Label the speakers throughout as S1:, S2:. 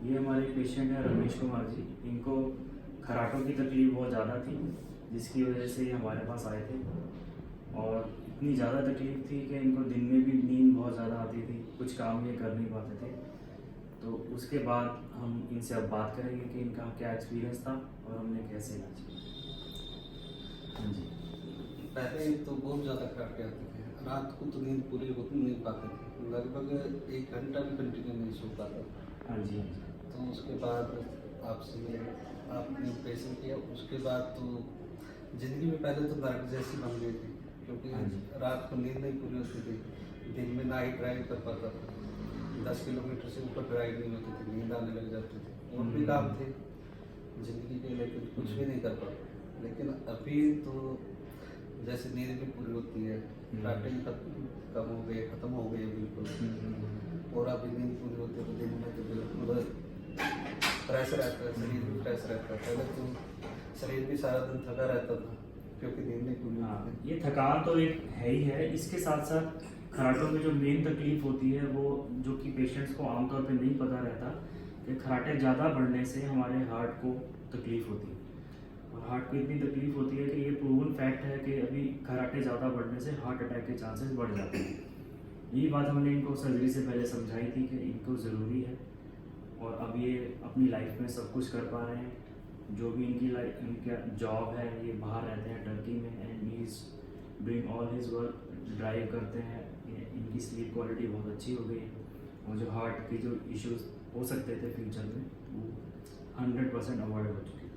S1: ये हमारे पेशेंट है रमेश कुमार जी। इनको खराटों की तकलीफ बहुत ज़्यादा थी, जिसकी वजह से ये हमारे पास आए थे। और इतनी ज़्यादा तकलीफ थी कि इनको दिन में भी नींद बहुत ज़्यादा आती थी, कुछ काम ये कर नहीं पाते थे। तो उसके बाद हम इनसे अब बात करेंगे कि इनका क्या एक्सपीरियंस था और हमने कैसे इलाज किया। हाँ जी।
S2: पहले तो बहुत ज़्यादा खराटे आते थे, रात को तो नींद पूरी हो नहीं पाते थे, लगभग 1 घंटा भी कंटिन्यू नहीं सो पाता।
S1: हाँ जी।
S2: तो उसके बाद आपसे मिले, आपने ऑपरेशन किया। उसके बाद तो ज़िंदगी में पहले तो नर्क जैसी बन गई थी, क्योंकि
S1: हाँ जी।
S2: रात को नींद नहीं पूरी होती थी। दिन में ना ही ड्राइव कर पाता था, 10 किलोमीटर से ऊपर ड्राइव नहीं होती थी, नींद आने लग जाती थी। और भी काम थे ज़िंदगी के, लेकिन कुछ भी नहीं कर पाता। लेकिन अभी तो जैसे नींद भी पूरी होती है, खराटे भी कम हो गए, ख़त्म हो गए बिल्कुल। और अभी नींद पूरी होती है तो दिन में तो बिल्कुल फ्रेश रहता है, शरीर भी फ्रेश रहता है। पहले तो शरीर भी सारा दिन थका रहता था, क्योंकि नींद नहीं पूरी
S1: हाँ,
S2: होती थी।
S1: ये थकान तो एक है ही है। इसके साथ साथ खराटों में जो मेन तकलीफ होती है वो, जो कि पेशेंट्स को आमतौर पे नहीं पता रहता, कि खराटे ज़्यादा बढ़ने से हमारे हार्ट को तकलीफ होती है। और हार्ट को इतनी तकलीफ होती है कि ये प्रूवन फैक्ट है कि अभी खराटे ज़्यादा बढ़ने से हार्ट अटैक के चांसेस बढ़ जाते हैं। यही बात हमने इनको सर्जरी से पहले समझाई थी कि इनको ज़रूरी है। और अब ये अपनी लाइफ में सब कुछ कर पा रहे हैं। जो भी इनका जॉब है, ये बाहर रहते हैं टर्की में, and he is doing all his work, drive करते हैं। इनकी स्लीप क्वालिटी बहुत अच्छी हो गई है। और जो हार्ट के जो इश्यूज हो सकते थे फ्यूचर में, वो 100% अवॉइड हो चुके हैं।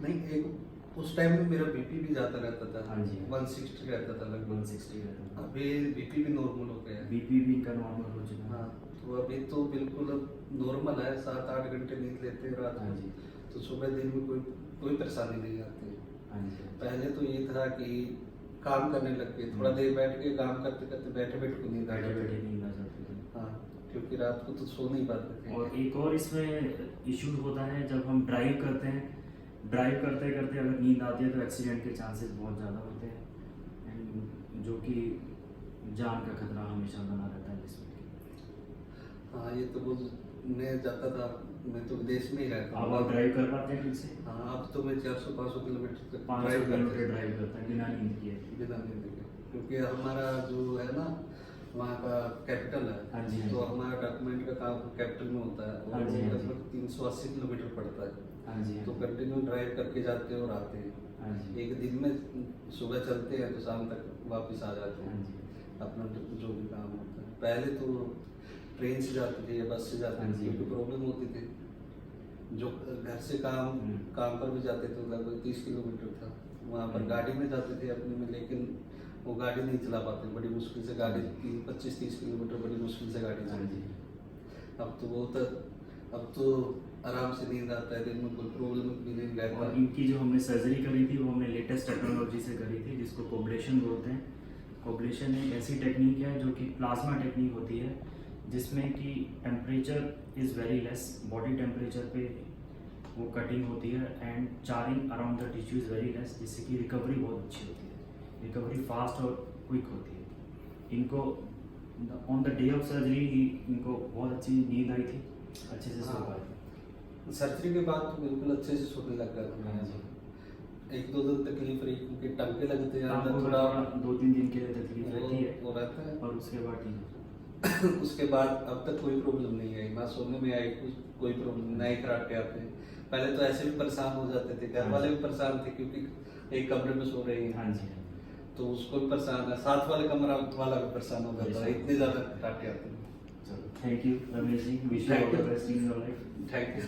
S2: नहीं, एक उस टाइम में मेरा बीपी भी ज़्यादा रहता था।
S1: हाँ जी।
S2: 160 रहता था लगभग।
S1: 160 रहता था।
S2: अभी बीपी भी नॉर्मल हो गया है।
S1: बीपी भी इनका नॉर्मल हो चुका है।
S2: हाँ, तो अभी तो बिल्कुल नॉर्मल है। 7-8 घंटे नींद लेते हैं रात
S1: हाँ
S2: में,
S1: जी।
S2: तो सुबह दिन में कोई परेशानी नहीं आती है।
S1: हाँ जी।
S2: पहले तो ये था कि काम करने लग गए, थोड़ा देर बैठ के काम करते करते बैठे बैठे को नींद आ
S1: बैठे
S2: जाती
S1: बैठे
S2: थी।
S1: नींद आ जाती थी।
S2: हाँ, क्योंकि रात को तो सो नहीं पाते थे।
S1: और एक और इसमें इशू होता है, जब हम ड्राइव करते हैं, ड्राइव करते करते अगर नींद आती है तो एक्सीडेंट के चांसेस बहुत ज़्यादा होते हैं, एंड जो कि जान का खतरा हमेशा बना रहता है इसमें।
S2: हाँ, ये तो मैं जाता था, मैं तो विदेश में ही रहता
S1: अब
S2: हूँ।
S1: आप ड्राइव कर पाते हैं फिर से?
S2: हाँ, अब तो मैं 400-500 किलोमीटर तक
S1: 500 किलोमीटर ड्राइव करता है बिना नींद किए।
S2: बिना नींद के, क्योंकि हमारा जो है ना, वहाँ का कैपिटल है।
S1: हाँ जी, हाँ
S2: तो
S1: जी।
S2: हमारा डॉक्यूमेंट का काम कैपिटल में होता है,
S1: हाँ
S2: और
S1: जी, हाँ जी।
S2: लगभग 380 किलोमीटर पड़ता है।
S1: हाँ जी।
S2: तो कंटिन्यू ड्राइव करके जाते हैं और आते हैं।
S1: हाँ जी।
S2: एक दिन में सुबह चलते हैं तो शाम तक वापस आ जाते
S1: हाँ
S2: हैं,
S1: जी।
S2: अपना जो भी काम होता है। पहले तो ट्रेन से जाते थे या बस से जाते
S1: हाँ
S2: थे,
S1: जी।
S2: क्योंकि प्रॉब्लम होती थी। जो घर से काम पर भी जाते थे, लगभग 30 किलोमीटर था, वहाँ पर गाड़ी में जाते थे अपने में, लेकिन वो गाड़ी नहीं चला पाते, बड़ी मुश्किल से गाड़ी 25-30 किलोमीटर बड़ी मुश्किल से गाड़ी
S1: हाँ
S2: चलती
S1: जी।
S2: है। अब तो आराम से नींद आता है, दिन में कोई प्रॉब्लम भी नहीं रहता।
S1: और इनकी जो हमने सर्जरी करी थी वो हमने लेटेस्ट टेक्नोलॉजी से करी थी, जिसको कोब्लेशन बोलते हैं। कोब्लेशन एक ऐसी टेक्निक है जो कि प्लाज्मा टेक्निक होती है, जिसमें कि temperature is very less, body temperature पे वो कटिंग होती है, and charring around the tissue is very less, जिससे कि रिकवरी बहुत अच्छी होती है, रिकवरी फास्ट और क्विक होती है। इनको on the day of surgery इनको बहुत अच्छी नींद आई थी, अच्छे से सो पाए थे।
S2: सर्जरी के बाद तो बिल्कुल अच्छे से सोने लग गया था।
S1: हाँ जी।
S2: 1-2 दिन तकलीफ रही, क्योंकि टंके लगते हैं
S1: हाँ,
S2: अंदर,
S1: वो
S2: थोड़ा
S1: 2-3 दिन के लिए तकलीफ रहती है,
S2: वो रहता है।
S1: और उसके बाद ठीक है।
S2: उसके बाद अब तक कोई प्रॉब्लम नहीं आई, ना सोने में आई कोई प्रॉब्लम, ना ही खराटे आते हैं। पहले तो ऐसे भी परेशान हो जाते थे, घर वाले भी परेशान थे, क्योंकि एक कमरे में सो रहे हैं।
S1: हाँ जी।
S2: तो उसको भी परेशान है, साथ वाले कमरा वाला भी परेशान हो जाता है, इतने ज़्यादा खराटे आते हैं।
S1: चलो, thank you Ramesh ji, wish you all the best in your life.
S2: Thank you.